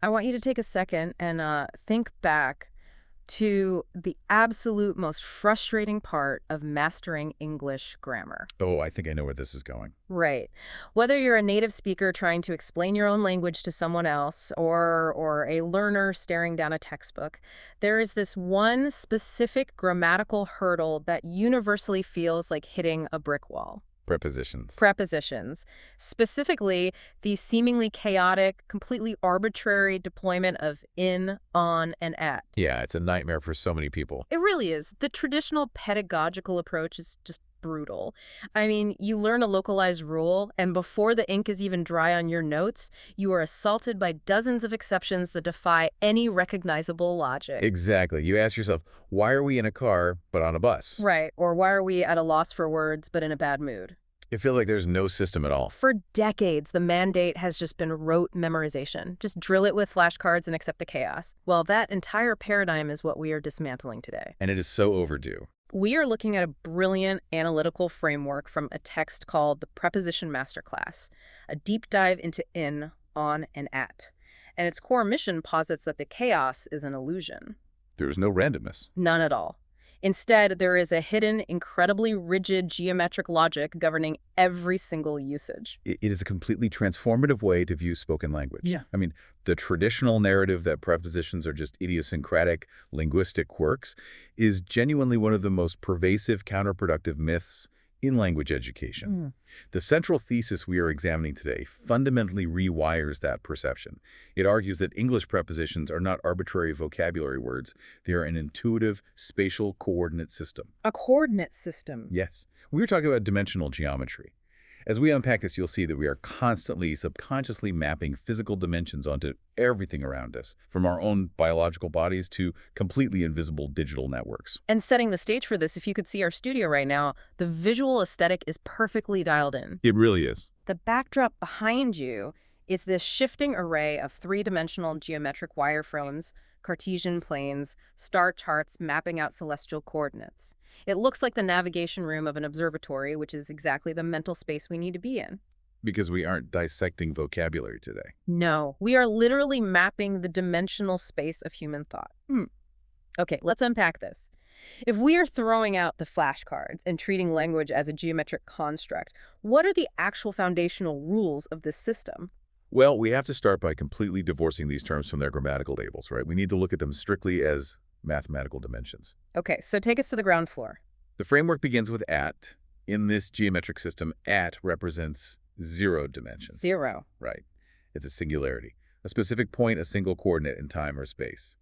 I want you to take a second and think back to the absolute most frustrating part of mastering English grammar. Oh, I think I know where this is going. Right. Whether you're a native speaker trying to explain your own language to someone else or a learner staring down a textbook, there is this one specific grammatical hurdle that universally feels like hitting a brick wall. Prepositions. Prepositions, specifically the seemingly chaotic, completely arbitrary deployment of in, on, and at. Yeah, it's a nightmare for so many people. It really is. The traditional pedagogical approach is just brutal. I mean, you learn a localized rule, and before the ink is even dry on your notes, you are assaulted by dozens of exceptions that defy any recognizable logic. Exactly. You ask yourself, why are we in a car but on a bus? Right. Or why are we at a loss for words but in a bad mood? It feels like there's no system at all. For decades, the mandate has just been rote memorization. Just drill it with flashcards and accept the chaos. Well, that entire paradigm is what we are dismantling today. And it is so overdue. We are looking at a brilliant analytical framework from a text called the Preposition Masterclass, a deep dive into in, on, and at. And its core mission posits that the chaos is an illusion. There's no randomness. None at all. Instead, there is a hidden, incredibly rigid geometric logic governing every single usage. It is a completely transformative way to view spoken language. Yeah. I mean, the traditional narrative that prepositions are just idiosyncratic linguistic quirks is genuinely one of the most pervasive counterproductive myths in language education. The central thesis we are examining today fundamentally rewires that perception. It argues that English prepositions are not arbitrary vocabulary words. They are an intuitive spatial coordinate system. A coordinate system. Yes, we were talking about dimensional geometry. As we unpack this, you'll see that we are constantly, subconsciously mapping physical dimensions onto everything around us, from our own biological bodies to completely invisible digital networks. And setting the stage for this, if you could see our studio right now, the visual aesthetic is perfectly dialed in. It really is. The backdrop behind you is this shifting array of three-dimensional geometric wireframes, Cartesian planes, star charts mapping out celestial coordinates. It looks like the navigation room of an observatory, which is exactly the mental space we need to be in. Because we aren't dissecting vocabulary today. No, we are literally mapping the dimensional space of human thought. Okay, let's unpack this. If we are throwing out the flashcards and treating language as a geometric construct, what are the actual foundational rules of this system? Well, we have to start by completely divorcing these terms from their grammatical labels, right? We need to look at them strictly as mathematical dimensions. Okay, so take us to the ground floor. The framework begins with at. In this geometric system, at represents 0 dimensions. 0. Right. It's a singularity, a specific point, a single coordinate in time or space.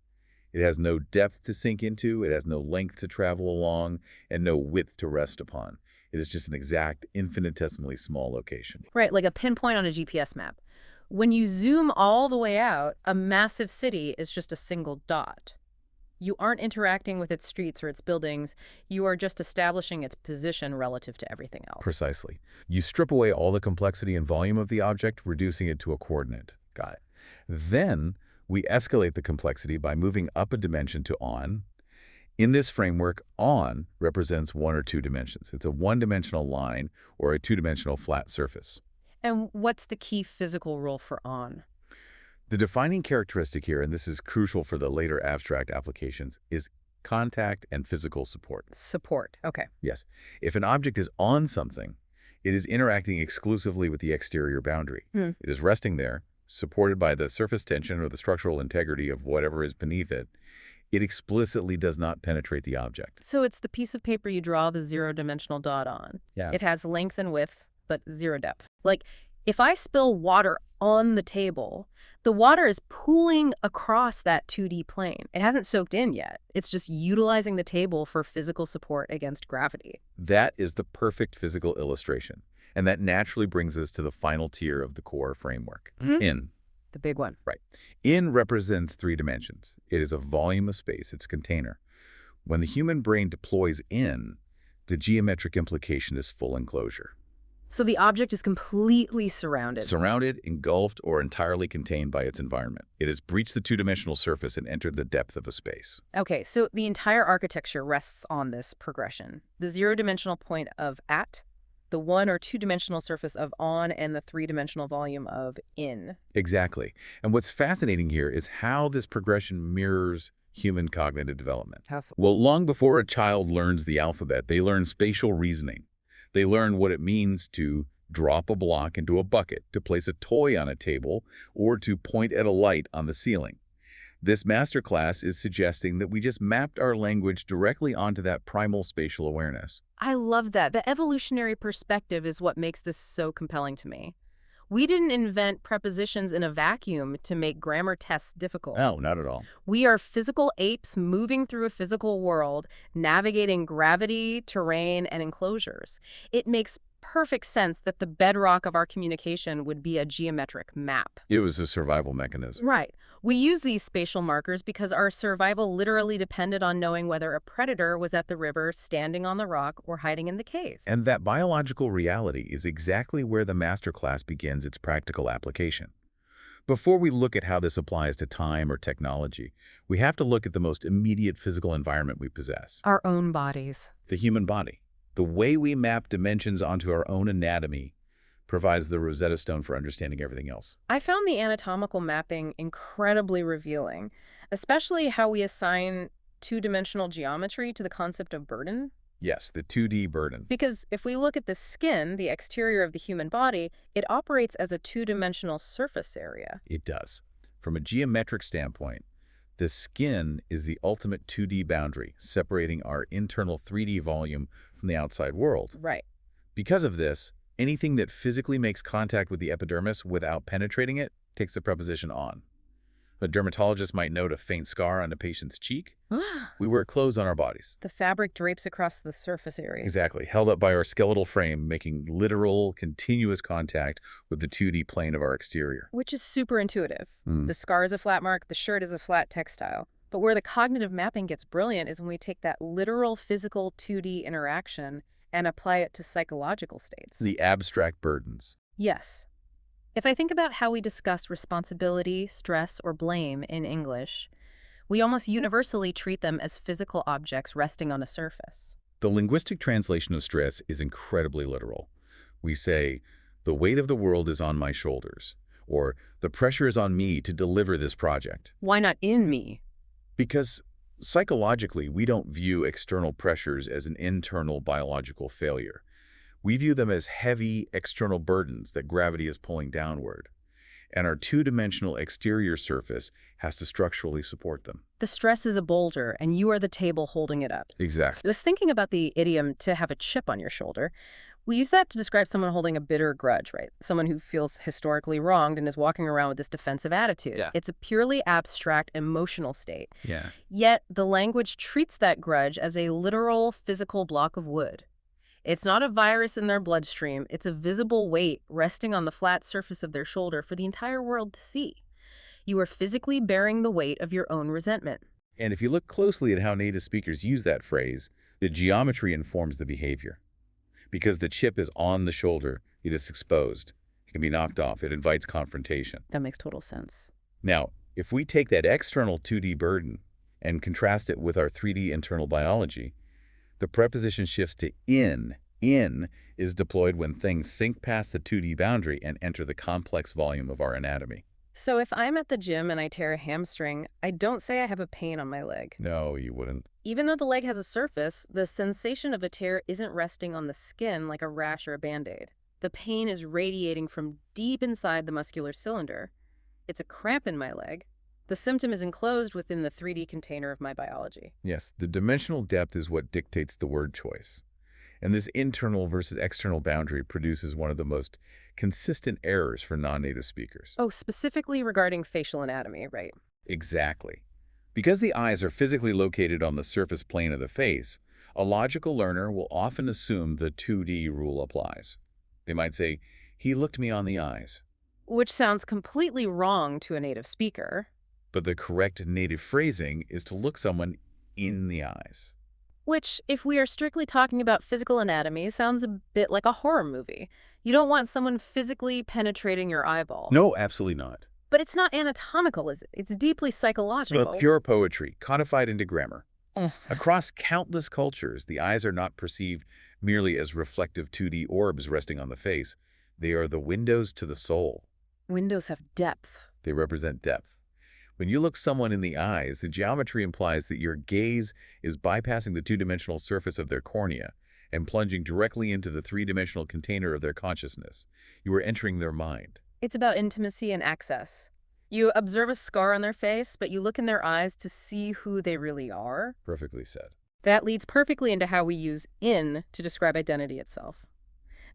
It has no depth to sink into, it has no length to travel along, and no width to rest upon. It is just an exact, infinitesimally small location. Right, like a pinpoint on a GPS map. When you zoom all the way out, a massive city is just a single dot. You aren't interacting with its streets or its buildings. You are just establishing its position relative to everything else. Precisely. You strip away all the complexity and volume of the object, reducing it to a coordinate. Got it. Then we escalate the complexity by moving up a dimension to on. In this framework, on represents 1 or 2 dimensions. It's a one-dimensional line or a two-dimensional flat surface. And what's the key physical rule for on? The defining characteristic here, and this is crucial for the later abstract applications, is contact and physical support. Support, okay. Yes. If an object is on something, it is interacting exclusively with the exterior boundary. It is resting there, supported by the surface tension or the structural integrity of whatever is beneath it. It explicitly does not penetrate the object. So it's the piece of paper you draw the zero-dimensional dot on. Yeah. It has length and width, but 0 depth. Like, if I spill water on the table, the water is pooling across that 2D plane. It hasn't soaked in yet. It's just utilizing the table for physical support against gravity. That is the perfect physical illustration. And that naturally brings us to the final tier of the core framework, in. The big one. Right. In represents 3 dimensions. It is a volume of space. It's a container. When the human brain deploys in, the geometric implication is full enclosure. So the object is completely surrounded. Surrounded, engulfed, or entirely contained by its environment. It has breached the two-dimensional surface and entered the depth of a space. Okay, so the entire architecture rests on this progression. The zero-dimensional point of at, the one or two-dimensional surface of on and the three-dimensional volume of in. Exactly. And what's fascinating here is how this progression mirrors human cognitive development. How so? Well, long before a child learns the alphabet, they learn spatial reasoning. They learn what it means to drop a block into a bucket, to place a toy on a table, or to point at a light on the ceiling. This masterclass is suggesting that we just mapped our language directly onto that primal spatial awareness. I love that. The evolutionary perspective is what makes this so compelling to me. We didn't invent prepositions in a vacuum to make grammar tests difficult. No, not at all. We are physical apes moving through a physical world, navigating gravity, terrain, and enclosures. It makes perfect sense that the bedrock of our communication would be a geometric map. It was a survival mechanism. Right. We use these spatial markers because our survival literally depended on knowing whether a predator was at the river, standing on the rock, or hiding in the cave. And that biological reality is exactly where the masterclass begins its practical application. Before we look at how this applies to time or technology, we have to look at the most immediate physical environment we possess, Our own bodies. the human body. The way we map dimensions onto our own anatomy provides the Rosetta Stone for understanding everything else. I found the anatomical mapping incredibly revealing, especially how we assign two-dimensional geometry to the concept of burden. Yes, the 2D burden. Because if we look at the skin, the exterior of the human body, it operates as a two-dimensional surface area. It does. From a geometric standpoint, the skin is the ultimate 2D boundary, separating our internal 3D volume from the outside world. Right. Because of this, anything that physically makes contact with the epidermis without penetrating it takes the preposition on. A dermatologist might note a faint scar on a patient's cheek. We wear clothes on our bodies. The fabric drapes across the surface area. Exactly, held up by our skeletal frame, making literal, continuous contact with the 2D plane of our exterior. Which is super intuitive. Mm. The scar is a flat mark, the shirt is a flat textile. But where the cognitive mapping gets brilliant is when we take that literal physical 2D interaction and apply it to psychological states. The abstract burdens. Yes. If I think about how we discuss responsibility, stress, or blame in English, we almost universally treat them as physical objects resting on a surface. The linguistic translation of stress is incredibly literal. We say, the weight of the world is on my shoulders, or the pressure is on me to deliver this project. Why not in me? Because psychologically, we don't view external pressures as an internal biological failure. We view them as heavy external burdens that gravity is pulling downward, and our two-dimensional exterior surface has to structurally support them. The stress is a boulder, and you are the table holding it up. Exactly. I was thinking about the idiom to have a chip on your shoulder. We use that to describe someone holding a bitter grudge, right? Someone who feels historically wronged and is walking around with this defensive attitude. Yeah. It's a purely abstract emotional state. Yeah. Yet the language treats that grudge as a literal physical block of wood. It's not a virus in their bloodstream. It's a visible weight resting on the flat surface of their shoulder for the entire world to see. You are physically bearing the weight of your own resentment. And if you look closely at how native speakers use that phrase, the geometry informs the behavior. Because the chip is on the shoulder, it is exposed. It can be knocked off. It invites confrontation. That makes total sense. Now, if we take that external 2D burden and contrast it with our 3D internal biology, the preposition shifts to in. In is deployed when things sink past the 2D boundary and enter the complex volume of our anatomy. So if I'm at the gym and I tear a hamstring, I don't say I have a pain on my leg. No, you wouldn't. Even though the leg has a surface, the sensation of a tear isn't resting on the skin like a rash or a Band-Aid. The pain is radiating from deep inside the muscular cylinder. It's a cramp in my leg. The symptom is enclosed within the 3D container of my biology. Yes, the dimensional depth is what dictates the word choice. And this internal versus external boundary produces one of the most consistent errors for non-native speakers. Oh, specifically regarding facial anatomy, right? Exactly. Because the eyes are physically located on the surface plane of the face, a logical learner will often assume the 2D rule applies. They might say, he looked me on the eyes. Which sounds completely wrong to a native speaker. But the correct native phrasing is to look someone in the eyes. Which, if we are strictly talking about physical anatomy, sounds a bit like a horror movie. You don't want someone physically penetrating your eyeball. No, absolutely not. But it's not anatomical, is it? It's deeply psychological. But pure poetry, codified into grammar. Ugh. Across countless cultures, the eyes are not perceived merely as reflective 2D orbs resting on the face. They are the windows to the soul. Windows have depth. They represent depth. When you look someone in the eyes, the geometry implies that your gaze is bypassing the two-dimensional surface of their cornea and plunging directly into the three-dimensional container of their consciousness. You are entering their mind. It's about intimacy and access. You observe a scar on their face, but you look in their eyes to see who they really are. Perfectly said. That leads perfectly into how we use "in" to describe identity itself.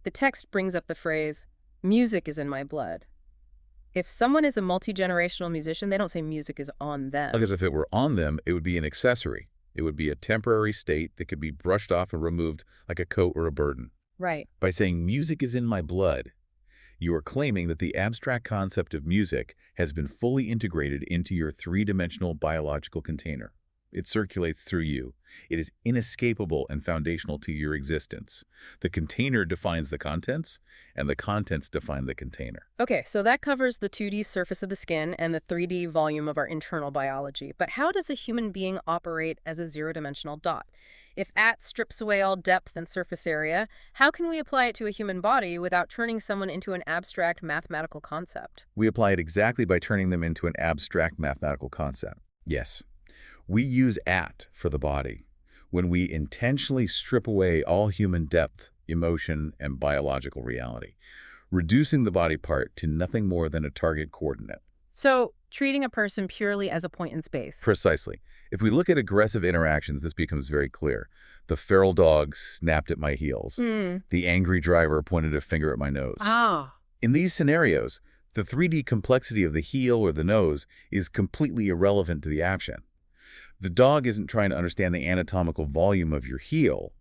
The text brings up the phrase, "music is in my blood." If someone is a multi-generational musician, they don't say music is on them. Because if it were on them, it would be an accessory. It would be a temporary state that could be brushed off and removed like a coat or a burden. Right. By saying music is in my blood, you are claiming that the abstract concept of music has been fully integrated into your three-dimensional biological container. It circulates through you. It is inescapable and foundational to your existence. The container defines the contents, and the contents define the container. Okay, so that covers the 2D surface of the skin and the 3D volume of our internal biology. But how does a human being operate as a zero-dimensional dot? If "at" strips away all depth and surface area, how can we apply it to a human body without turning someone into an abstract mathematical concept? We apply it exactly by turning them into an abstract mathematical concept. Yes. We use "at" for the body when we intentionally strip away all human depth, emotion, and biological reality, reducing the body part to nothing more than a target coordinate. So, treating a person purely as a point in space. Precisely. If we look at aggressive interactions, this becomes very clear. The feral dog snapped at my heels. The angry driver pointed a finger at my nose. Ah. In these scenarios, the 3D complexity of the heel or the nose is completely irrelevant to the action. The dog isn't trying to understand the anatomical volume of your heel.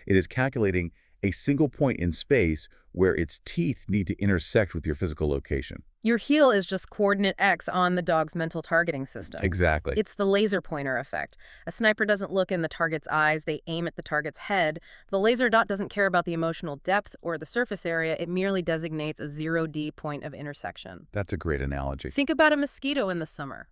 It is calculating a single point in space where its teeth need to intersect with your physical location. Your heel is just coordinate X on the dog's mental targeting system. Exactly. It's the laser pointer effect. A sniper doesn't look in the target's eyes, they aim at the target's head. The laser dot doesn't care about the emotional depth or the surface area, it merely designates a 0D point of intersection. That's a great analogy. Think about a mosquito in the summer.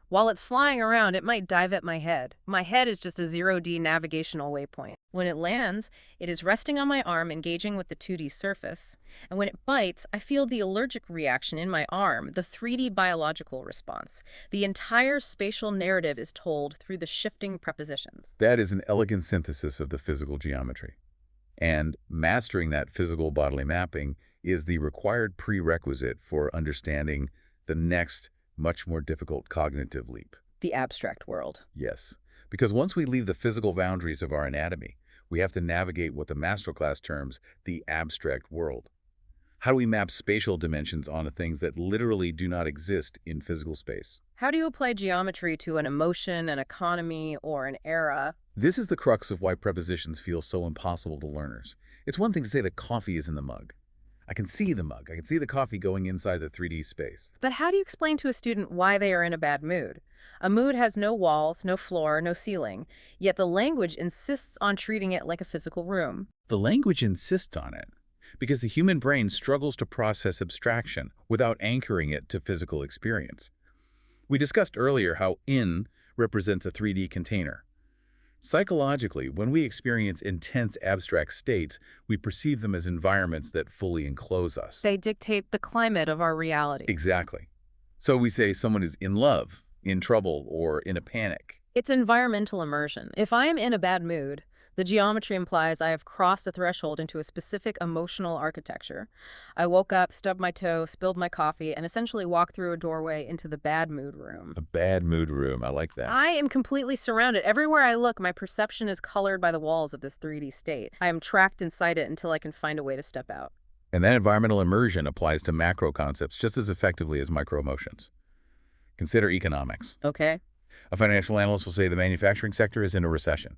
While it's flying around, it might dive at my head. My head is just a 0D navigational waypoint. When it lands, it is resting on my arm, engaging with the 2D surface. And when it bites, I feel the allergic reaction in my arm, the 3D biological response. The entire spatial narrative is told through the shifting prepositions. That is an elegant synthesis of the physical geometry. And mastering that physical bodily mapping is the required prerequisite for understanding the next much more difficult cognitive leap. The abstract world. Yes, because once we leave the physical boundaries of our anatomy, we have to navigate what the masterclass terms the abstract world. How do we map spatial dimensions onto things that literally do not exist in physical space? How do you apply geometry to an emotion, an economy, or an era? This is the crux of why prepositions feel so impossible to learners. It's one thing to say that coffee is in the mug. I can see the mug. I can see the coffee going inside the 3D space. But how do you explain to a student why they are in a bad mood? A mood has no walls, no floor, no ceiling, yet the language insists on treating it like a physical room. The language insists on it because the human brain struggles to process abstraction without anchoring it to physical experience. We discussed earlier how "in" represents a 3D container. Psychologically, when we experience intense abstract states, we perceive them as environments that fully enclose us. They dictate the climate of our reality. Exactly. So we say someone is in love, in trouble, or in a panic. It's environmental immersion. If I am in a bad mood, the geometry implies I have crossed a threshold into a specific emotional architecture. I woke up, stubbed my toe, spilled my coffee, and essentially walked through a doorway into the bad mood room. A bad mood room. I like that. I am completely surrounded. Everywhere I look, my perception is colored by the walls of this 3D state. I am trapped inside it until I can find a way to step out. And that environmental immersion applies to macro concepts just as effectively as micro emotions. Consider economics. Okay. A financial analyst will say the manufacturing sector is in a recession.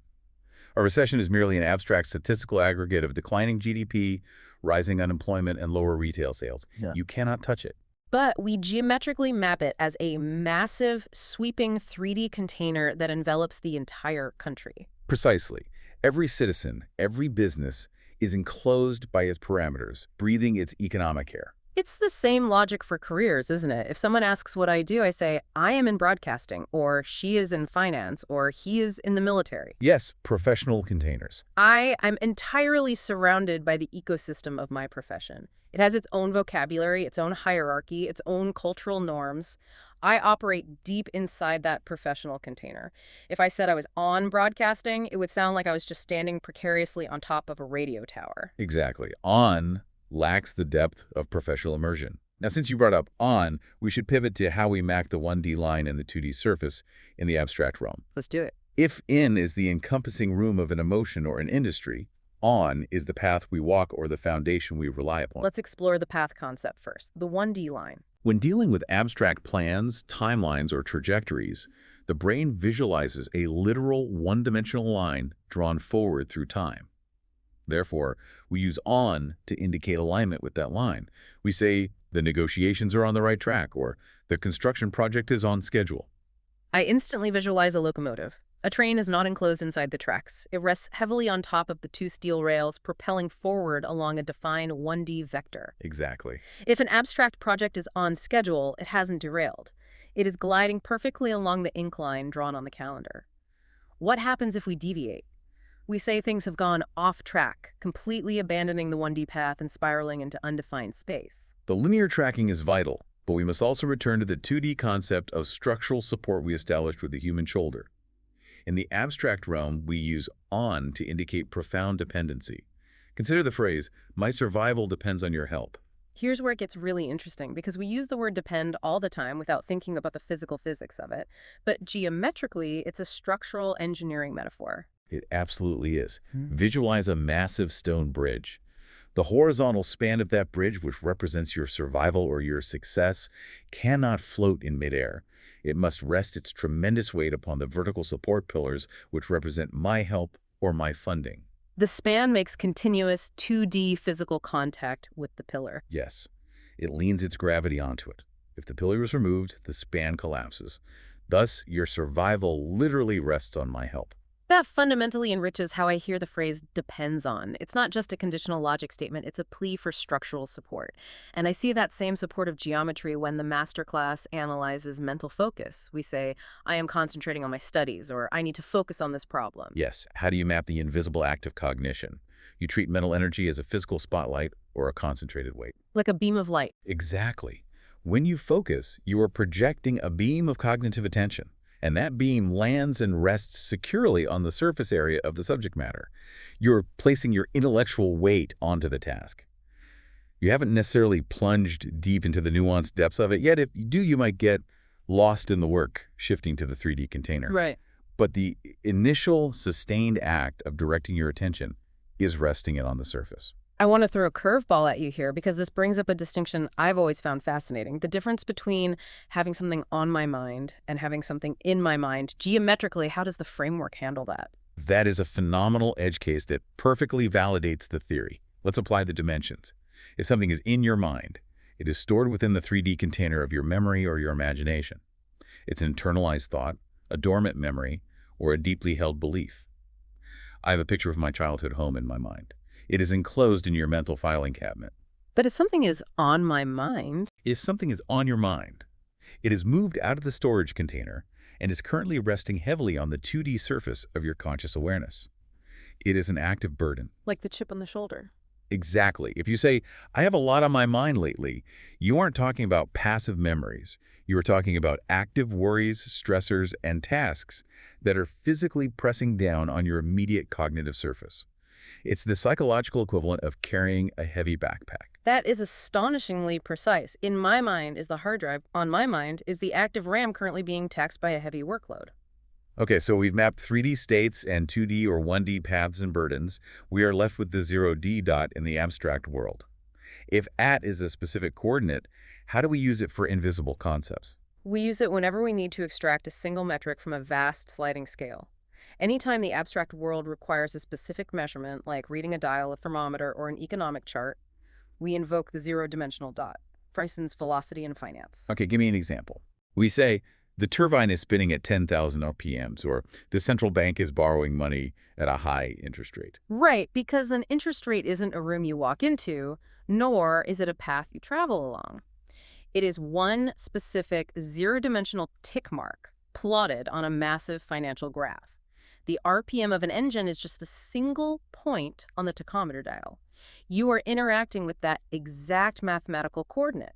A recession is merely an abstract statistical aggregate of declining GDP, rising unemployment, and lower retail sales. Yeah. You cannot touch it. But we geometrically map it as a massive, sweeping 3D container that envelops the entire country. Precisely. Every citizen, every business is enclosed by its parameters, breathing its economic air. It's the same logic for careers, isn't it? If someone asks what I do, I say, I am in broadcasting, or she is in finance, or he is in the military. Yes, professional containers. I'm entirely surrounded by the ecosystem of my profession. It has its own vocabulary, its own hierarchy, its own cultural norms. I operate deep inside that professional container. If I said I was on broadcasting, it would sound like I was just standing precariously on top of a radio tower. Exactly. On lacks the depth of professional immersion. Now, since you brought up on, we should pivot to how we map the 1D line and the 2D surface in the abstract realm. Let's do it. If in is the encompassing room of an emotion or an industry, on is the path we walk or the foundation we rely upon. Let's explore the path concept first, the 1D line. When dealing with abstract plans, timelines, or trajectories, the brain visualizes a literal one-dimensional line drawn forward through time. Therefore, we use on to indicate alignment with that line. We say the negotiations are on the right track or the construction project is on schedule. I instantly visualize a locomotive. A train is not enclosed inside the tracks. It rests heavily on top of the two steel rails, propelling forward along a defined 1D vector. Exactly. If an abstract project is on schedule, it hasn't derailed. It is gliding perfectly along the incline drawn on the calendar. What happens if we deviate? We say things have gone off track, completely abandoning the 1D path and spiraling into undefined space. The linear tracking is vital, but we must also return to the 2D concept of structural support we established with the human shoulder. In the abstract realm, we use on to indicate profound dependency. Consider the phrase, my survival depends on your help. Here's where it gets really interesting, because we use the word depend all the time without thinking about the physical physics of it. But geometrically, it's a structural engineering metaphor. It absolutely is. Visualize a massive stone bridge. The horizontal span of that bridge, which represents your survival or your success, cannot float in midair. It must rest its tremendous weight upon the vertical support pillars, which represent my help or my funding. The span makes continuous 2D physical contact with the pillar. Yes, it leans its gravity onto it. If the pillar is removed, the span collapses. Thus, your survival literally rests on my help. That fundamentally enriches how I hear the phrase depends on. It's not just a conditional logic statement, it's a plea for structural support. And I see that same supportive geometry when the masterclass analyzes mental focus. We say, I am concentrating on my studies, or I need to focus on this problem. Yes, how do you map the invisible act of cognition? You treat mental energy as a physical spotlight or a concentrated weight. Like a beam of light. Exactly. When you focus, you are projecting a beam of cognitive attention. And that beam lands and rests securely on the surface area of the subject matter. You're placing your intellectual weight onto the task. You haven't necessarily plunged deep into the nuanced depths of it, yet if you do, you might get lost in the work, shifting to the 3D container. Right. But the initial sustained act of directing your attention is resting it on the surface. I want to throw a curveball at you here because this brings up a distinction I've always found fascinating. The difference between having something on my mind and having something in my mind. Geometrically, how does the framework handle that? That is a phenomenal edge case that perfectly validates the theory. Let's apply the dimensions. If something is in your mind, it is stored within the 3D container of your memory or your imagination. It's an internalized thought, a dormant memory, or a deeply held belief. I have a picture of my childhood home in my mind. It is enclosed in your mental filing cabinet. But if something is on my mind... If something is on your mind, it is moved out of the storage container and is currently resting heavily on the 2D surface of your conscious awareness. It is an active burden. Like the chip on the shoulder. Exactly. If you say, I have a lot on my mind lately, you aren't talking about passive memories. You are talking about active worries, stressors, and tasks that are physically pressing down on your immediate cognitive surface. It's the psychological equivalent of carrying a heavy backpack. That is astonishingly precise. In my mind is the hard drive. On my mind is the active RAM currently being taxed by a heavy workload. Okay, so we've mapped 3D states and 2D or 1D paths and burdens. We are left with the 0D dot in the abstract world. If at is a specific coordinate, how do we use it for invisible concepts? We use it whenever we need to extract a single metric from a vast sliding scale. Anytime the abstract world requires a specific measurement, like reading a dial, a thermometer, or an economic chart, we invoke the zero-dimensional dot. For instance, velocity in finance. Okay, give me an example. We say, the turbine is spinning at 10,000 RPMs, or the central bank is borrowing money at a high interest rate. Right, because an interest rate isn't a room you walk into, nor is it a path you travel along. It is one specific zero-dimensional tick mark plotted on a massive financial graph. The RPM of an engine is just a single point on the tachometer dial. You are interacting with that exact mathematical coordinate.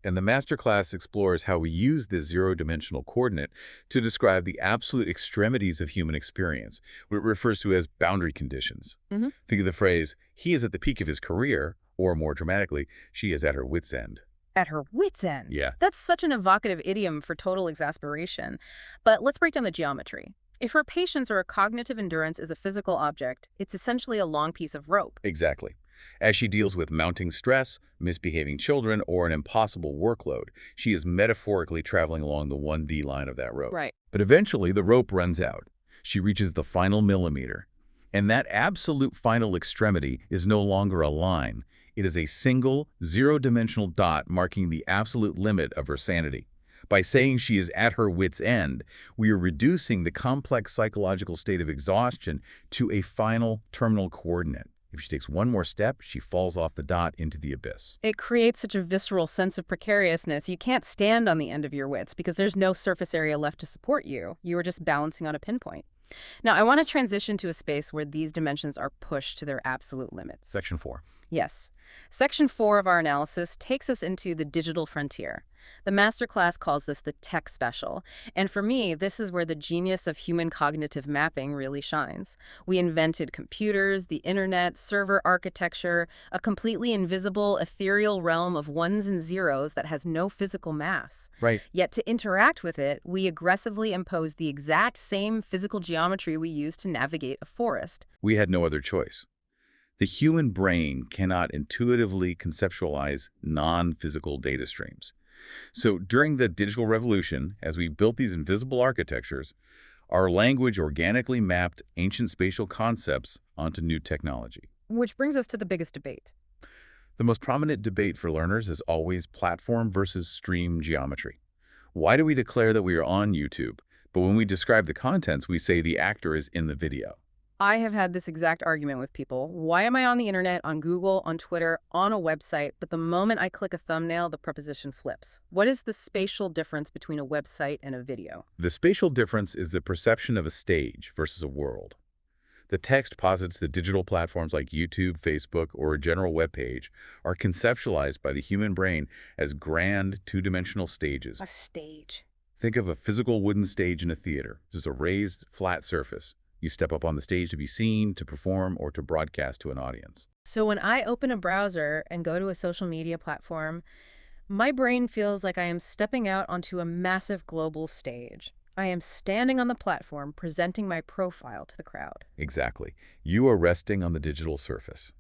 And the masterclass explores how we use this zero-dimensional coordinate to describe the absolute extremities of human experience, what it refers to as boundary conditions. Mhm. Think of the phrase, he is at the peak of his career, or more dramatically, she is at her wit's end. At her wit's end. Yeah, That's such an evocative idiom for total exasperation. But let's break down the geometry. If her patience or a cognitive endurance is a physical object, it's essentially a long piece of rope. exactly. As she deals with mounting stress, misbehaving children, or an impossible workload, she is metaphorically traveling along the 1D line of that rope. Right. But eventually, the rope runs out. She reaches the final millimeter. And that absolute final extremity is no longer a line. It is a single, zero-dimensional dot marking the absolute limit of her sanity. By saying she is at her wit's end, we are reducing the complex psychological state of exhaustion to a final terminal coordinate. If she takes one more step, she falls off the dot into the abyss. It creates such a visceral sense of precariousness. You can't stand on the end of your wits because there's no surface area left to support you. You are just balancing on a pinpoint. Now, I want to transition to a space where these dimensions are pushed to their absolute limits. Section 4. Yes. Section 4 of our analysis takes us into the digital frontier. The masterclass calls this the tech special. And for me, this is where the genius of human cognitive mapping really shines. We invented computers, the internet, server architecture, a completely invisible, ethereal realm of ones and zeros that has no physical mass. Right. Yet to interact with it, we aggressively impose the exact same physical geometry we use to navigate a forest. We had no other choice. The human brain cannot intuitively conceptualize non-physical data streams. So during the digital revolution, as we built these invisible architectures, our language organically mapped ancient spatial concepts onto new technology. Which brings us to the biggest debate. The most prominent debate for learners is always platform versus stream geometry. Why do we declare that we are on YouTube, but when we describe the contents, we say the actor is in the video? I have had this exact argument with people. Why am I on the internet, on Google, on Twitter, on a website, but the moment I click a thumbnail, the preposition flips? What is the spatial difference between a website and a video? The spatial difference is the perception of a stage versus a world. The text posits that digital platforms like YouTube, Facebook, or a general web page are conceptualized by the human brain as grand two-dimensional stages. A stage. Think of a physical wooden stage in a theater. This is a raised, flat surface. You step up on the stage to be seen, to perform, or to broadcast to an audience. So when I open a browser and go to a social media platform, my brain feels like I am stepping out onto a massive global stage. I am standing on the platform, presenting my profile to the crowd. Exactly. You are resting on the digital surface.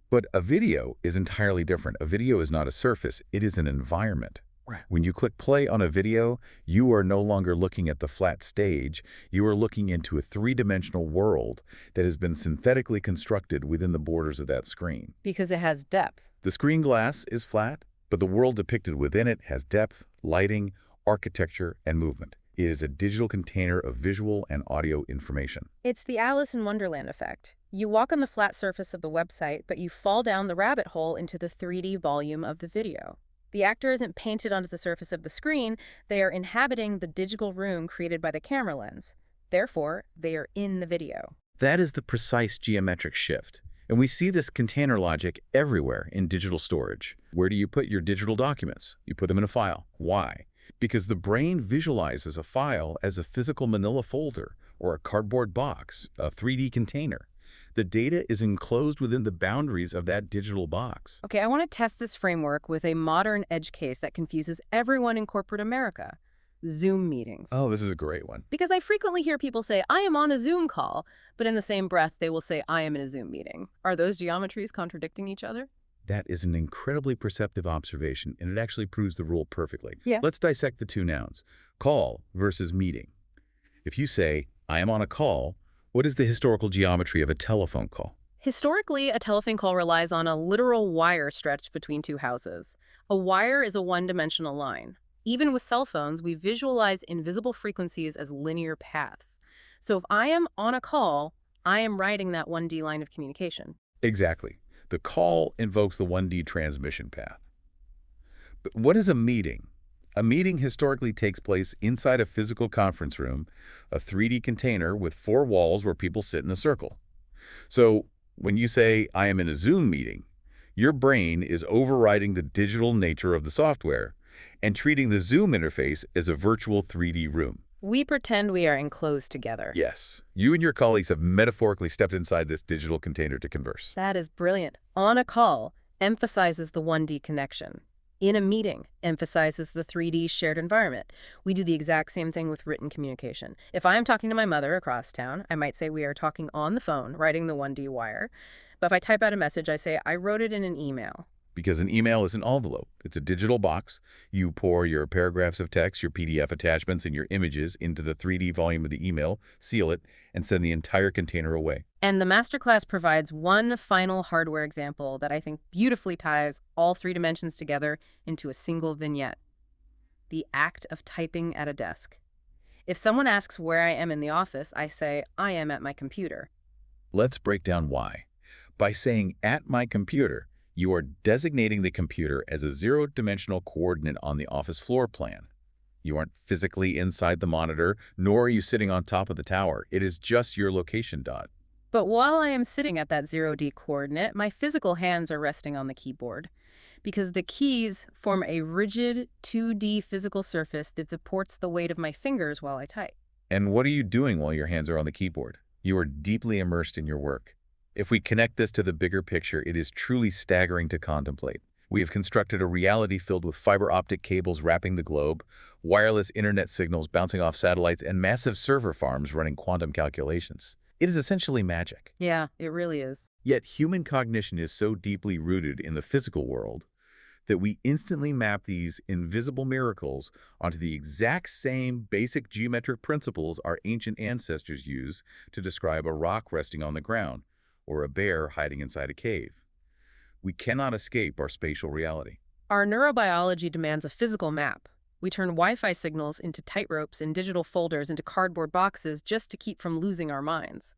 But a video is entirely different. A video is not a surface. It is an environment. Right. When you click play on a video, you are no longer looking at the flat stage. You are looking into a three-dimensional world that has been synthetically constructed within the borders of that screen. Because it has depth. The screen glass is flat, but the world depicted within it has depth, lighting, architecture, and movement. It is a digital container of visual and audio information. It's the Alice in Wonderland effect. You walk on the flat surface of the website, but you fall down the rabbit hole into the 3D volume of the video. The actor isn't painted onto the surface of the screen, they are inhabiting the digital room created by the camera lens. Therefore, they are in the video. That is the precise geometric shift. And we see this container logic everywhere in digital storage. Where do you put your digital documents? You put them in a file. Why? Because the brain visualizes a file as a physical manila folder or a cardboard box, a 3D container. The data is enclosed within the boundaries of that digital box. Okay, I want to test this framework with a modern edge case that confuses everyone in corporate America. Zoom meetings. Oh, this is a great one. Because I frequently hear people say, I am on a Zoom call, but in the same breath, they will say, I am in a Zoom meeting. Are those geometries contradicting each other? That is an incredibly perceptive observation, and it actually proves the rule perfectly. Yeah. Let's dissect the two nouns, call versus meeting. If you say, I am on a call, what is the historical geometry of a telephone call? Historically, a telephone call relies on a literal wire stretched between two houses. A wire is a one-dimensional line. Even with cell phones, we visualize invisible frequencies as linear paths. So if I am on a call, I am writing that 1D line of communication. Exactly. The call invokes the 1D transmission path. But what is a meeting? A meeting historically takes place inside a physical conference room, a 3D container with 4 walls where people sit in a circle. So when you say, I am in a Zoom meeting, your brain is overriding the digital nature of the software and treating the Zoom interface as a virtual 3D room. We pretend we are enclosed together. Yes, you and your colleagues have metaphorically stepped inside this digital container to converse. That is brilliant. On a call emphasizes the 1D connection. In a meeting emphasizes the 3D shared environment. We do the exact same thing with written communication. If I am talking to my mother across town, I might say we are talking on the phone, writing the 1D wire. But if I type out a message, I say I wrote it in an email. Because an email is an envelope. It's a digital box. You pour your paragraphs of text, your PDF attachments, and your images into the 3D volume of the email, seal it, and send the entire container away. And the masterclass provides one final hardware example that I think beautifully ties all 3 dimensions together into a single vignette. The act of typing at a desk. If someone asks where I am in the office, I say, I am at my computer. Let's break down why. By saying, at my computer, you are designating the computer as a 0-dimensional coordinate on the office floor plan. You aren't physically inside the monitor, nor are you sitting on top of the tower. It is just your location dot. But while I am sitting at that 0D coordinate, my physical hands are resting on the keyboard, because the keys form a rigid 2D physical surface that supports the weight of my fingers while I type. And what are you doing while your hands are on the keyboard? You are deeply immersed in your work. If we connect this to the bigger picture, it is truly staggering to contemplate. We have constructed a reality filled with fiber optic cables wrapping the globe, wireless internet signals bouncing off satellites, and massive server farms running quantum calculations. It is essentially magic. Yeah, it really is. Yet human cognition is so deeply rooted in the physical world that we instantly map these invisible miracles onto the exact same basic geometric principles our ancient ancestors used to describe a rock resting on the ground or a bear hiding inside a cave. We cannot escape our spatial reality. Our neurobiology demands a physical map. We turn Wi-Fi signals into tightropes and digital folders into cardboard boxes just to keep from losing our minds.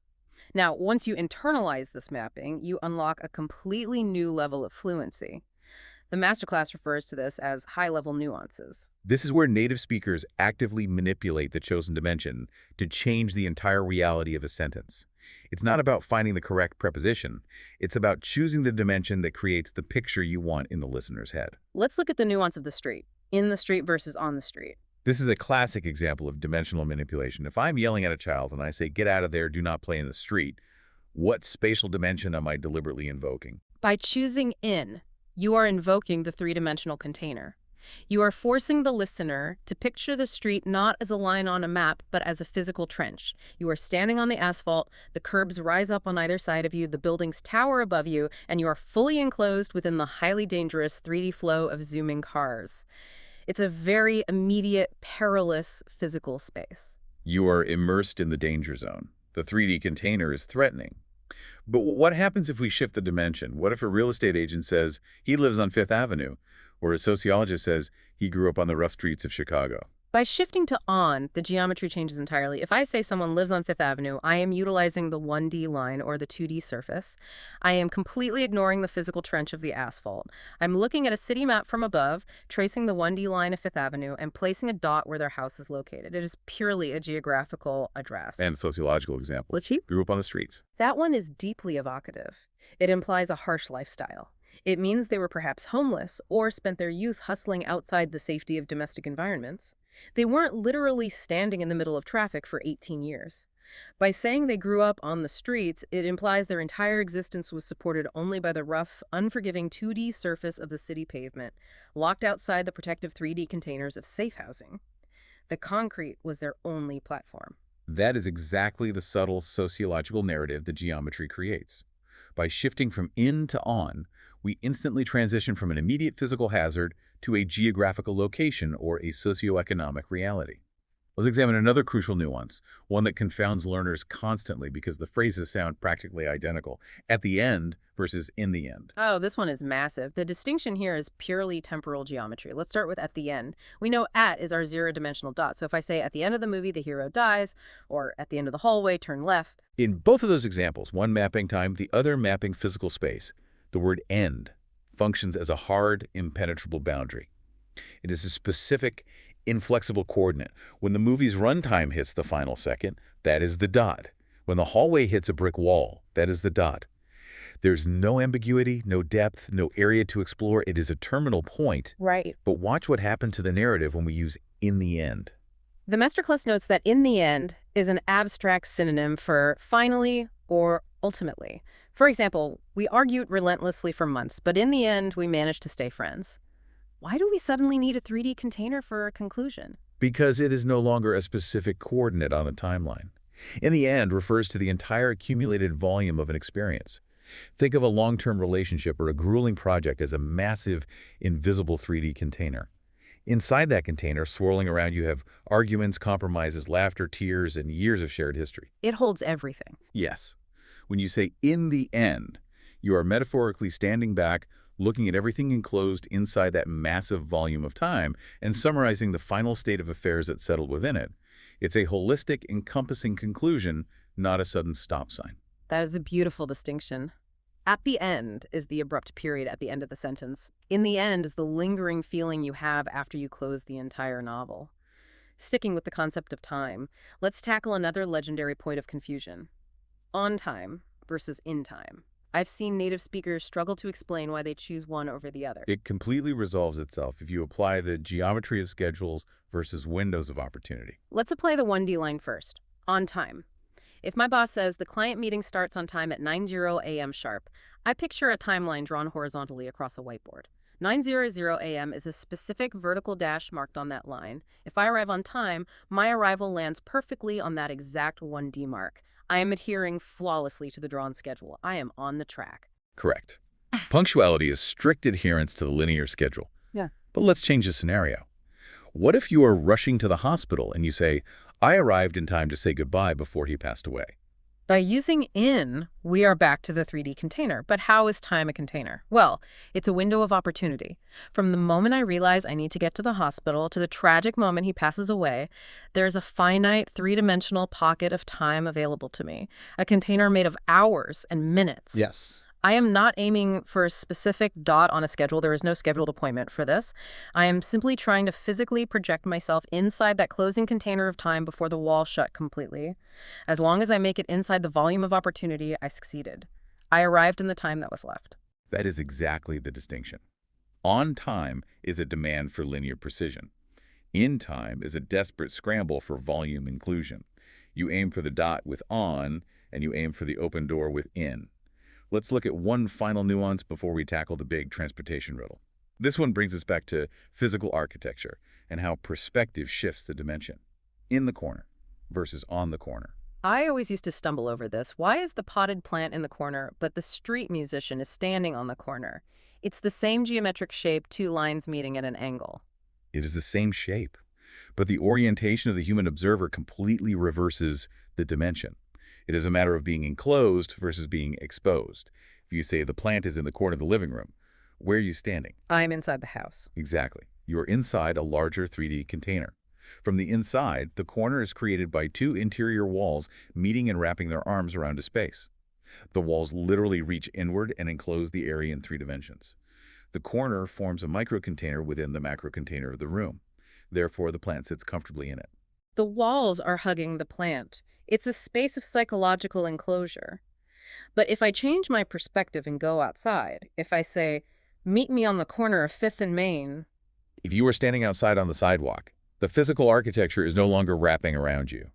Now, once you internalize this mapping, you unlock a completely new level of fluency. The masterclass refers to this as high-level nuances. This is where native speakers actively manipulate the chosen dimension to change the entire reality of a sentence. It's not about finding the correct preposition. It's about choosing the dimension that creates the picture you want in the listener's head. Let's look at the nuance of the street. In the street versus on the street. This is a classic example of dimensional manipulation. If I'm yelling at a child and I say, get out of there, do not play in the street, what spatial dimension am I deliberately invoking? By choosing in, you are invoking the 3-dimensional container. You are forcing the listener to picture the street not as a line on a map, but as a physical trench. You are standing on the asphalt, the curbs rise up on either side of you, the buildings tower above you, and you are fully enclosed within the highly dangerous 3D flow of zooming cars. It's a very immediate, perilous physical space. You are immersed in the danger zone. The 3D container is threatening. But what happens if we shift the dimension? What if a real estate agent says he lives on Fifth Avenue, or a sociologist says he grew up on the rough streets of Chicago? By shifting to on, the geometry changes entirely. If I say someone lives on Fifth Avenue, I am utilizing the 1D line or the 2D surface. I am completely ignoring the physical trench of the asphalt. I'm looking at a city map from above, tracing the 1D line of Fifth Avenue, and placing a dot where their house is located. It is purely a geographical address. And sociological example. Let's see. Grew up on the streets. That one is deeply evocative. It implies a harsh lifestyle. It means they were perhaps homeless or spent their youth hustling outside the safety of domestic environments. They weren't literally standing in the middle of traffic for 18 years. By saying they grew up on the streets, it implies their entire existence was supported only by the rough, unforgiving 2D surface of the city pavement, locked outside the protective 3D containers of safe housing. The concrete was their only platform. That is exactly the subtle sociological narrative that geometry creates. By shifting from in to on, we instantly transition from an immediate physical hazard to a geographical location or a socioeconomic reality. Let's examine another crucial nuance, one that confounds learners constantly because the phrases sound practically identical. At the end versus in the end. Oh, this one is massive. The distinction here is purely temporal geometry. Let's start with at the end. We know at is our 0-dimensional dot. So if I say at the end of the movie, the hero dies, or at the end of the hallway, turn left. In both of those examples, one mapping time, the other mapping physical space, The word end functions as a hard, impenetrable boundary. It is a specific, inflexible coordinate. When the movie's runtime hits the final second, that is the dot. When the hallway hits a brick wall, that is the dot. There's no ambiguity, no depth, no area to explore. It is a terminal point. Right. But watch what happened to the narrative when we use "in the end." The masterclass notes that "in the end" is an abstract synonym for finally or ultimately. For example, we argued relentlessly for months, but in the end, we managed to stay friends. Why do we suddenly need a 3D container for a conclusion? Because it is no longer a specific coordinate on a timeline. "In the end" refers to the entire accumulated volume of an experience. Think of a long-term relationship or a grueling project as a massive, invisible 3D container. Inside that container, swirling around, you have arguments, compromises, laughter, tears, and years of shared history. It holds everything. Yes. When you say "in the end," you are metaphorically standing back, looking at everything enclosed inside that massive volume of time and summarizing the final state of affairs that settled within it. It's a holistic, encompassing conclusion, not a sudden stop sign. That is a beautiful distinction. At the end is the abrupt period at the end of the sentence. In the end is the lingering feeling you have after you close the entire novel. Sticking with the concept of time, let's tackle another legendary point of confusion. On time versus in time. I've seen native speakers struggle to explain why they choose one over the other. It completely resolves itself if you apply the geometry of schedules versus windows of opportunity. Let's apply the 1D line first. On time. If my boss says the client meeting starts on time at 9:00 a.m. sharp, I picture a timeline drawn horizontally across a whiteboard. 9:00 a.m. is a specific vertical dash marked on that line. If I arrive on time, my arrival lands perfectly on that exact 1D mark. I am adhering flawlessly to the drawn schedule. I am on the track. Correct. Punctuality is strict adherence to the linear schedule. Yeah. But let's change the scenario. What if you are rushing to the hospital and you say, "I arrived in time to say goodbye before he passed away"? By using "in," we are back to the 3D container. But how is time a container? Well, it's a window of opportunity. From the moment I realize I need to get to the hospital to the tragic moment he passes away, there's a finite, three-dimensional pocket of time available to me, a container made of hours and minutes. Yes. I am not aiming for a specific dot on a schedule. There is no scheduled appointment for this. I am simply trying to physically project myself inside that closing container of time before the wall shut completely. As long as I make it inside the volume of opportunity, I succeeded. I arrived in the time that was left. That is exactly the distinction. On time is a demand for linear precision. In time is a desperate scramble for volume inclusion. You aim for the dot with on, and you aim for the open door with in. Let's look at one final nuance before we tackle the big transportation riddle. This one brings us back to physical architecture and how perspective shifts the dimension. In the corner versus on the corner. I always used to stumble over this. Why is the potted plant in the corner, but the street musician is standing on the corner? It's the same geometric shape, two lines meeting at an angle. It is the same shape, but the orientation of the human observer completely reverses the dimension. It is a matter of being enclosed versus being exposed. If you say the plant is in the corner of the living room, where are you standing? I'm inside the house. Exactly. You are inside a larger 3D container. From the inside, the corner is created by two interior walls meeting and wrapping their arms around a space. The walls literally reach inward and enclose the area in 3 dimensions. The corner forms a microcontainer within the macrocontainer of the room. Therefore, the plant sits comfortably in it. The walls are hugging the plant. It's a space of psychological enclosure. But if I change my perspective and go outside, if I say, meet me on the corner of 5th and Main. If you are standing outside on the sidewalk, the physical architecture is no longer wrapping around you.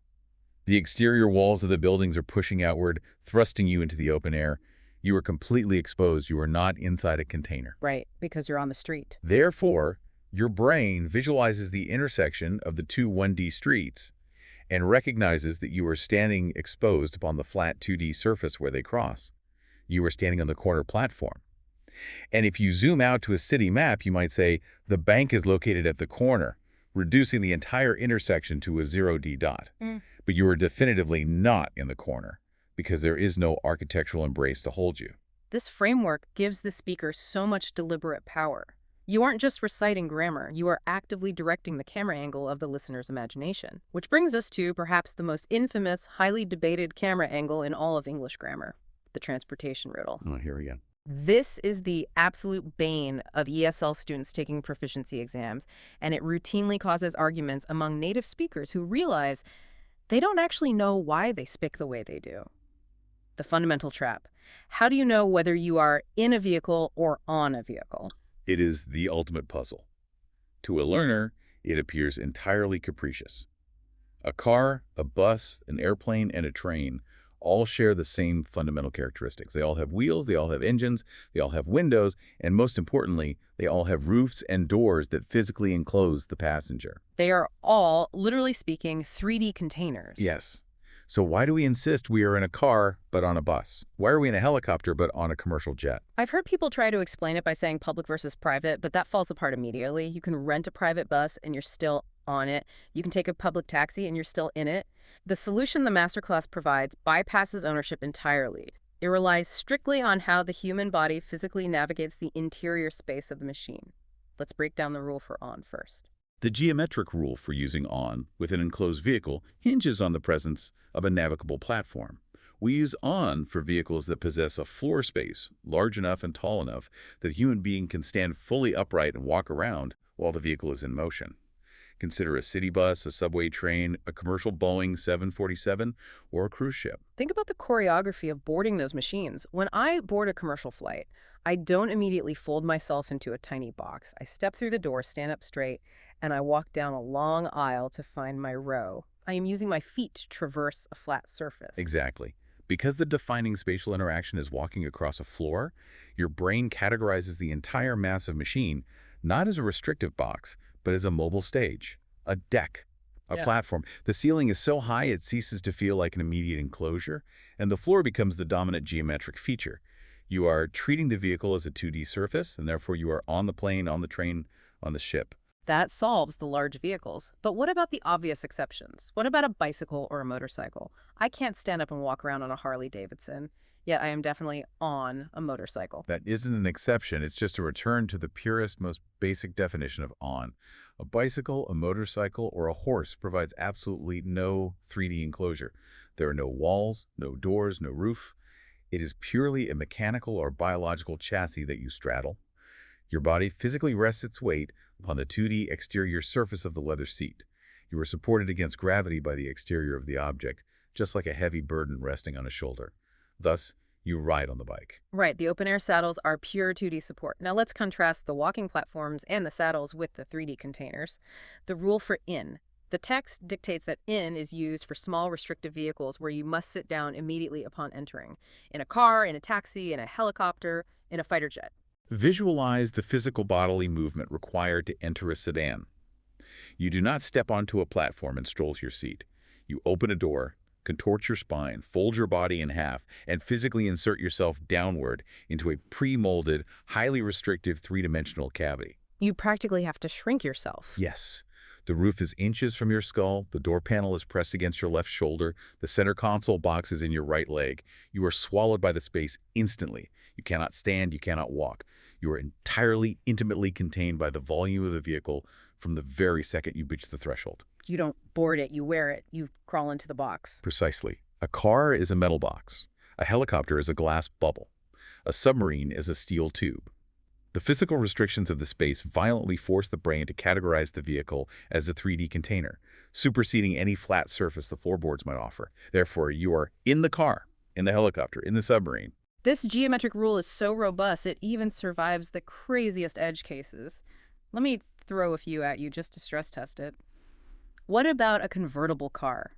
The exterior walls of the buildings are pushing outward, thrusting you into the open air. You are completely exposed. You are not inside a container. Right, because you're on the street. Therefore, your brain visualizes the intersection of the two 1D streets and recognizes that you are standing exposed upon the flat 2D surface where they cross. You are standing on the corner platform. And if you zoom out to a city map, you might say, the bank is located at the corner, reducing the entire intersection to a 0D dot. But you are definitively not in the corner, because there is no architectural embrace to hold you. This framework gives the speaker so much deliberate power. You aren't just reciting grammar, you are actively directing the camera angle of the listener's imagination. Which brings us to perhaps the most infamous, highly debated camera angle in all of English grammar, the transportation riddle. Oh, here we go. This is the absolute bane of ESL students taking proficiency exams, and it routinely causes arguments among native speakers who realize they don't actually know why they speak the way they do. The fundamental trap. How do you know whether you are in a vehicle or on a vehicle? It is the ultimate puzzle. To a learner, it appears entirely capricious. A car, a bus, an airplane, and a train all share the same fundamental characteristics. They all have wheels, they all have engines, they all have windows, and most importantly, they all have roofs and doors that physically enclose the passenger. They are all, literally speaking, 3D containers. Yes. So why do we insist we are in a car but on a bus? Why are we in a helicopter but on a commercial jet? I've heard people try to explain it by saying public versus private, but that falls apart immediately. You can rent a private bus and you're still on it. You can take a public taxi and you're still in it. The solution the masterclass provides bypasses ownership entirely. It relies strictly on how the human body physically navigates the interior space of the machine. Let's break down the rule for on first. The geometric rule for using on with an enclosed vehicle hinges on the presence of a navigable platform. We use on for vehicles that possess a floor space large enough and tall enough that a human being can stand fully upright and walk around while the vehicle is in motion. Consider a city bus, a subway train, a commercial Boeing 747, or a cruise ship. Think about the choreography of boarding those machines. When I board a commercial flight, I don't immediately fold myself into a tiny box. I step through the door, stand up straight, and I walk down a long aisle to find my row. I am using my feet to traverse a flat surface. Exactly. Because the defining spatial interaction is walking across a floor, your brain categorizes the entire massive machine not as a restrictive box, but as a mobile stage, a deck, a platform. The ceiling is so high it ceases to feel like an immediate enclosure, and the floor becomes the dominant geometric feature. You are treating the vehicle as a 2D surface, and therefore you are on the plane, on the train, on the ship. That solves the large vehicles. But what about the obvious exceptions? What about a bicycle or a motorcycle? I can't stand up and walk around on a Harley Davidson, yet I am definitely on a motorcycle. That isn't an exception. It's just a return to the purest, most basic definition of on. A bicycle, a motorcycle, or a horse provides absolutely no 3D enclosure. There are no walls, no doors, no roof. It is purely a mechanical or biological chassis that you straddle. Your body physically rests its weight upon the 2D exterior surface of the leather seat. You are supported against gravity by the exterior of the object, just like a heavy burden resting on a shoulder. Thus, you ride on the bike. Right, the open-air saddles are pure 2D support. Now let's contrast the walking platforms and the saddles with the 3D containers. The rule for in. The text dictates that in is used for small restrictive vehicles where you must sit down immediately upon entering. In a car, in a taxi, in a helicopter, in a fighter jet. Visualize the physical bodily movement required to enter a sedan. You do not step onto a platform and stroll to your seat. You open a door, contort your spine, fold your body in half, and physically insert yourself downward into a pre-molded, highly restrictive three-dimensional cavity. You practically have to shrink yourself. Yes. The roof is inches from your skull, the door panel is pressed against your left shoulder, the center console box is in your right leg. You are swallowed by the space instantly. You cannot stand, you cannot walk. You are entirely, intimately contained by the volume of the vehicle from the very second you reach the threshold. You don't board it, you wear it, you crawl into the box. Precisely. A car is a metal box. A helicopter is a glass bubble. A submarine is a steel tube. The physical restrictions of the space violently force the brain to categorize the vehicle as a 3D container, superseding any flat surface the floorboards might offer. Therefore, you are in the car, in the helicopter, in the submarine. This geometric rule is so robust, it even survives the craziest edge cases. Let me throw a few at you just to stress test it. What about a convertible car?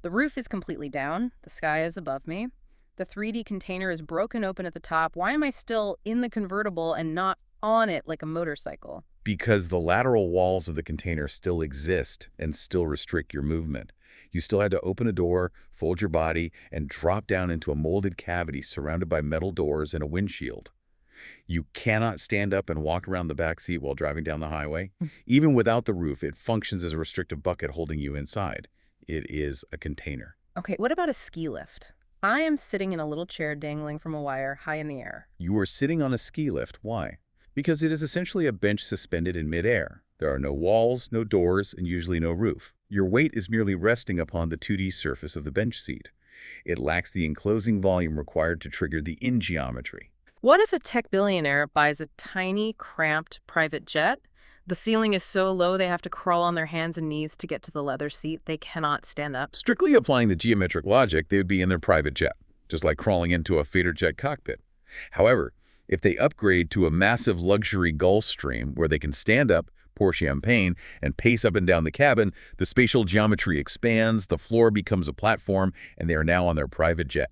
The roof is completely down, the sky is above me, the 3D container is broken open at the top. Why am I still in the convertible and not on it like a motorcycle? Because the lateral walls of the container still exist and still restrict your movement. You still had to open a door, fold your body, and drop down into a molded cavity surrounded by metal doors and a windshield. You cannot stand up and walk around the back seat while driving down the highway. Even without the roof, it functions as a restrictive bucket holding you inside. It is a container. Okay, what about a ski lift? I am sitting in a little chair dangling from a wire high in the air. You are sitting on a ski lift. Why? Because it is essentially a bench suspended in midair. There are no walls, no doors, and usually no roof. Your weight is merely resting upon the 2D surface of the bench seat. It lacks the enclosing volume required to trigger the in geometry. What if a tech billionaire buys a tiny, cramped private jet? The ceiling is so low they have to crawl on their hands and knees to get to the leather seat. They cannot stand up. Strictly applying the geometric logic, they would be in their private jet, just like crawling into a fighter jet cockpit. However, if they upgrade to a massive luxury Gulfstream where they can stand up, pour champagne, and pace up and down the cabin, the spatial geometry expands, the floor becomes a platform, and they are now on their private jet.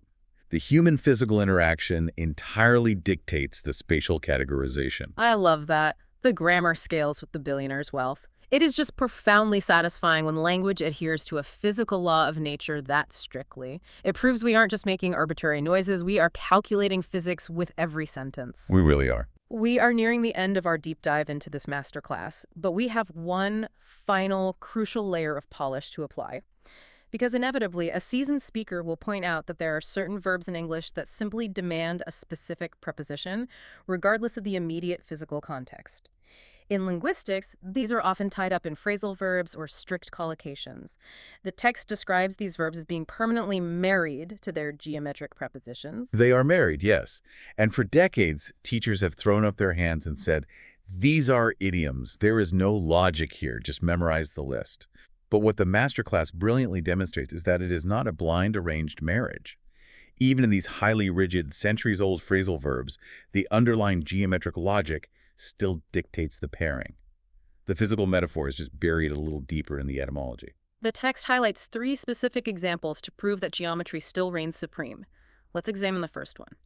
The human physical interaction entirely dictates the spatial categorization. I love that. The grammar scales with the billionaire's wealth. It is just profoundly satisfying when language adheres to a physical law of nature that strictly. It proves we aren't just making arbitrary noises, we are calculating physics with every sentence. We really are. We are nearing the end of our deep dive into this masterclass, but we have one final crucial layer of polish to apply. Because inevitably, a seasoned speaker will point out that there are certain verbs in English that simply demand a specific preposition, regardless of the immediate physical context. In linguistics, these are often tied up in phrasal verbs or strict collocations. The text describes these verbs as being permanently married to their geometric prepositions. They are married, yes. And for decades, teachers have thrown up their hands and said, these are idioms. There is no logic here. Just memorize the list. But what the masterclass brilliantly demonstrates is that it is not a blind arranged marriage. Even in these highly rigid, centuries-old phrasal verbs, the underlying geometric logic still dictates the pairing. The physical metaphor is just buried a little deeper in the etymology. The text highlights 3 specific examples to prove that geometry still reigns supreme. Let's examine the first one.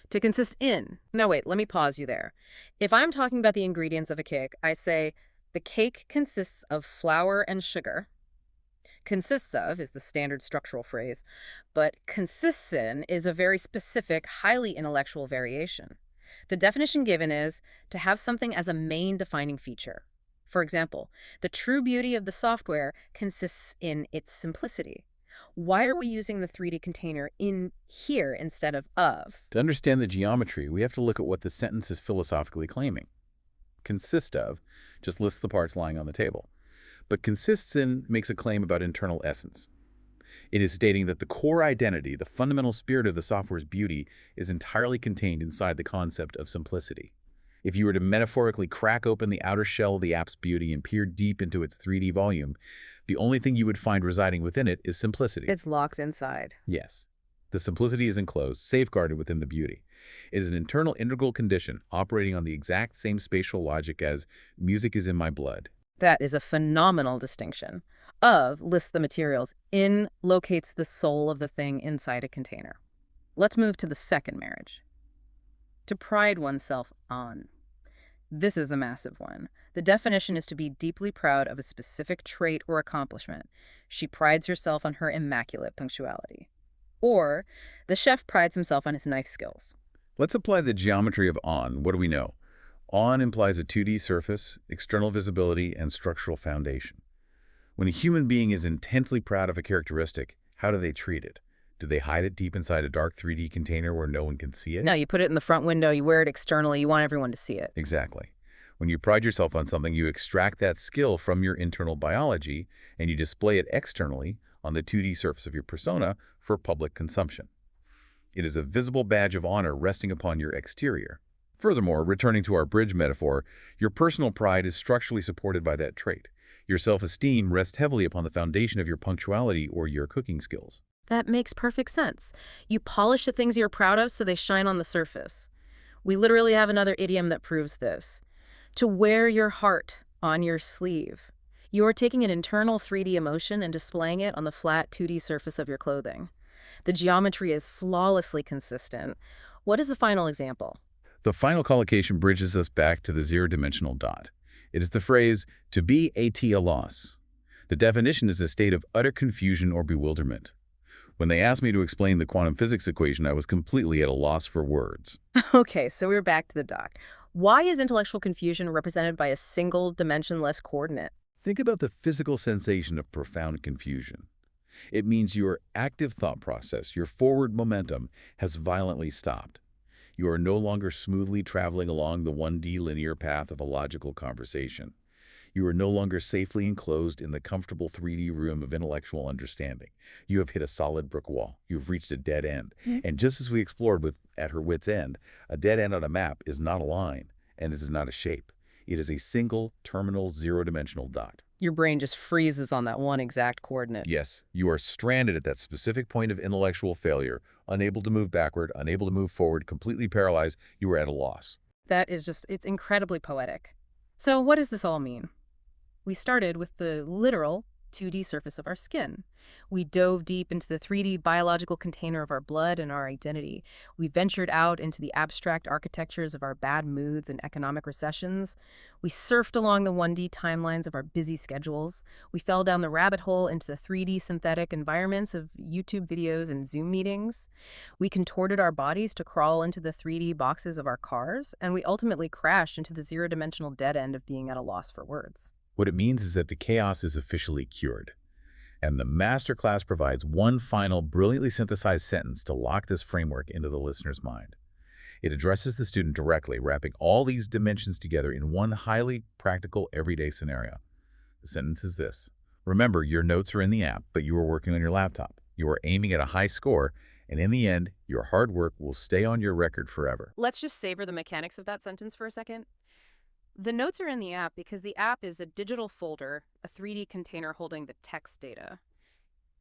To consist in. No, wait, let me pause you there. If I'm talking about the ingredients of a cake, I say, the cake consists of flour and sugar. Consists of is the standard structural phrase, but consists in is a very specific, highly intellectual variation. The definition given is to have something as a main defining feature. For example, the true beauty of the software consists in its simplicity. Why are we using the 3D container in here instead of? To understand the geometry, we have to look at what the sentence is philosophically claiming. Consist of just lists the parts lying on the table. But consists in makes a claim about internal essence. It is stating that the core identity, the fundamental spirit of the software's beauty, is entirely contained inside the concept of simplicity. If you were to metaphorically crack open the outer shell of the app's beauty and peer deep into its 3D volume, the only thing you would find residing within it is simplicity. It's locked inside. Yes. The simplicity is enclosed, safeguarded within the beauty. It is an internal integral condition operating on the exact same spatial logic as music is in my blood. That is a phenomenal distinction. Of lists the materials. In locates the soul of the thing inside a container. Let's move to the second marriage. To pride oneself on. This is a massive one. The definition is to be deeply proud of a specific trait or accomplishment. She prides herself on her immaculate punctuality. Or, the chef prides himself on his knife skills. Let's apply the geometry of on. What do we know? On implies a 2D surface, external visibility, and structural foundation. When a human being is intensely proud of a characteristic, how do they treat it? Do they hide it deep inside a dark 3D container where no one can see it? No, you put it in the front window, you wear it externally, you want everyone to see it. Exactly. When you pride yourself on something, you extract that skill from your internal biology and you display it externally on the 2D surface of your persona for public consumption. It is a visible badge of honor resting upon your exterior. Furthermore, returning to our bridge metaphor, your personal pride is structurally supported by that trait. Your self-esteem rests heavily upon the foundation of your punctuality or your cooking skills. That makes perfect sense. You polish the things you're proud of so they shine on the surface. We literally have another idiom that proves this. To wear your heart on your sleeve. You are taking an internal 3D emotion and displaying it on the flat 2D surface of your clothing. The geometry is flawlessly consistent. What is the final example? The final collocation bridges us back to the zero-dimensional dot. It is the phrase, to be at a loss. The definition is a state of utter confusion or bewilderment. When they asked me to explain the quantum physics equation, I was completely at a loss for words. Okay, so we're back to the dot. Why is intellectual confusion represented by a single dimensionless coordinate? Think about the physical sensation of profound confusion. It means your active thought process, your forward momentum, has violently stopped. You are no longer smoothly traveling along the 1D linear path of a logical conversation. You are no longer safely enclosed in the comfortable 3D room of intellectual understanding. You have hit a solid brick wall. You have reached a dead end. And just as we explored with at her wit's end, a dead end on a map is not a line, and it is not a shape. It is a single, terminal, zero-dimensional dot. Your brain just freezes on that one exact coordinate. Yes, you are stranded at that specific point of intellectual failure, unable to move backward, unable to move forward, completely paralyzed. You are at a loss. That is just, it's incredibly poetic. So what does this all mean? We started with the literal 2D surface of our skin. We dove deep into the 3D biological container of our blood and our identity. We ventured out into the abstract architectures of our bad moods and economic recessions. We surfed along the 1D timelines of our busy schedules. We fell down the rabbit hole into the 3D synthetic environments of YouTube videos and Zoom meetings. We contorted our bodies to crawl into the 3D boxes of our cars, and we ultimately crashed into the zero-dimensional dead end of being at a loss for words. What it means is that the chaos is officially cured. And the masterclass provides one final, brilliantly synthesized sentence to lock this framework into the listener's mind. It addresses the student directly, wrapping all these dimensions together in one highly practical, everyday scenario. The sentence is this. Remember, your notes are in the app, but you are working on your laptop. You are aiming at a high score, and in the end, your hard work will stay on your record forever. Let's just savor the mechanics of that sentence for a second. The notes are in the app because the app is a digital folder, a 3D container holding the text data.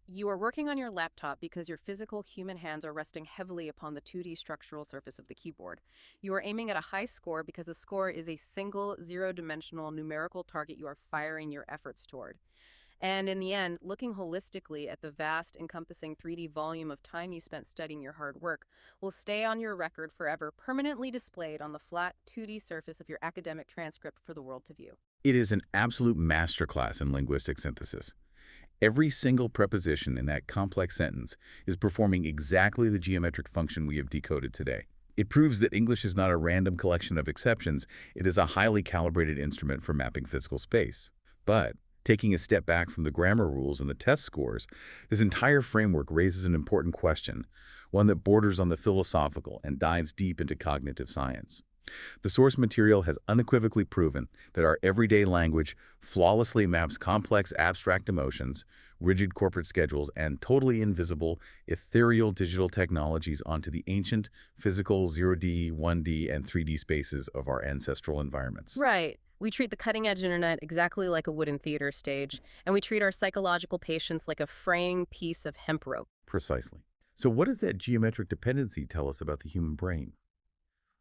You are working on your laptop because your physical human hands are resting heavily upon the 2D structural surface of the keyboard. You are aiming at a high score because a score is a single, zero-dimensional numerical target you are firing your efforts toward. And in the end, looking holistically at the vast, encompassing 3D volume of time you spent studying your hard work will stay on your record forever, permanently displayed on the flat 2D surface of your academic transcript for the world to view. It is an absolute masterclass in linguistic synthesis. Every single preposition in that complex sentence is performing exactly the geometric function we have decoded today. It proves that English is not a random collection of exceptions, it is a highly calibrated instrument for mapping physical space. But taking a step back from the grammar rules and the test scores, this entire framework raises an important question, one that borders on the philosophical and dives deep into cognitive science. The source material has unequivocally proven that our everyday language flawlessly maps complex abstract emotions, rigid corporate schedules, and totally invisible, ethereal digital technologies onto the ancient, physical 0D, 1D, and 3D spaces of our ancestral environments. Right. We treat the cutting-edge internet exactly like a wooden theater stage, and we treat our psychological patients like a fraying piece of hemp rope. Precisely. So what does that geometric dependency tell us about the human brain?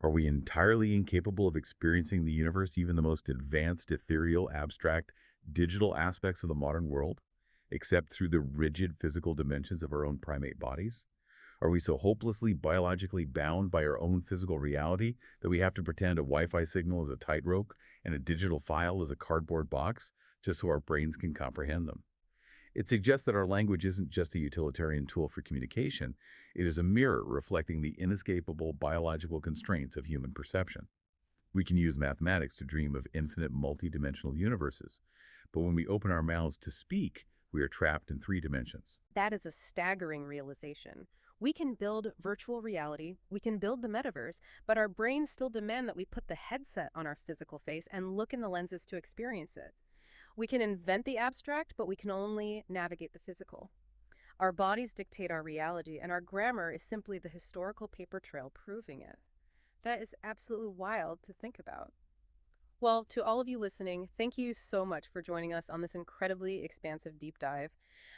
Are we entirely incapable of experiencing the universe, even the most advanced, ethereal, abstract, digital aspects of the modern world, except through the rigid physical dimensions of our own primate bodies? Are we so hopelessly biologically bound by our own physical reality that we have to pretend a Wi-Fi signal is a tightrope and a digital file is a cardboard box just so our brains can comprehend them? It suggests that our language isn't just a utilitarian tool for communication, it is a mirror reflecting the inescapable biological constraints of human perception. We can use mathematics to dream of infinite multidimensional universes, but when we open our mouths to speak, we are trapped in 3 dimensions. That is a staggering realization. We can build virtual reality, we can build the metaverse, but our brains still demand that we put the headset on our physical face and look in the lenses to experience it. We can invent the abstract, but we can only navigate the physical. Our bodies dictate our reality, and our grammar is simply the historical paper trail proving it. That is absolutely wild to think about. Well, to all of you listening, thank you so much for joining us on this incredibly expansive deep dive.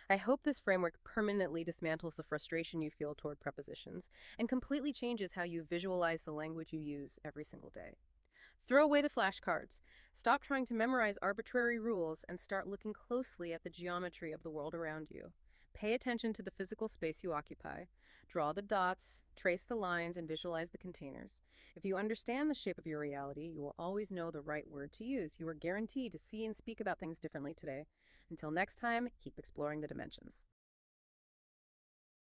I hope this framework permanently dismantles the frustration you feel toward prepositions and completely changes how you visualize the language you use every single day. Throw away the flashcards. Stop trying to memorize arbitrary rules and start looking closely at the geometry of the world around you. Pay attention to the physical space you occupy. Draw the dots, trace the lines, and visualize the containers. If you understand the shape of your reality, you will always know the right word to use. You are guaranteed to see and speak about things differently today. Until next time, keep exploring the dimensions.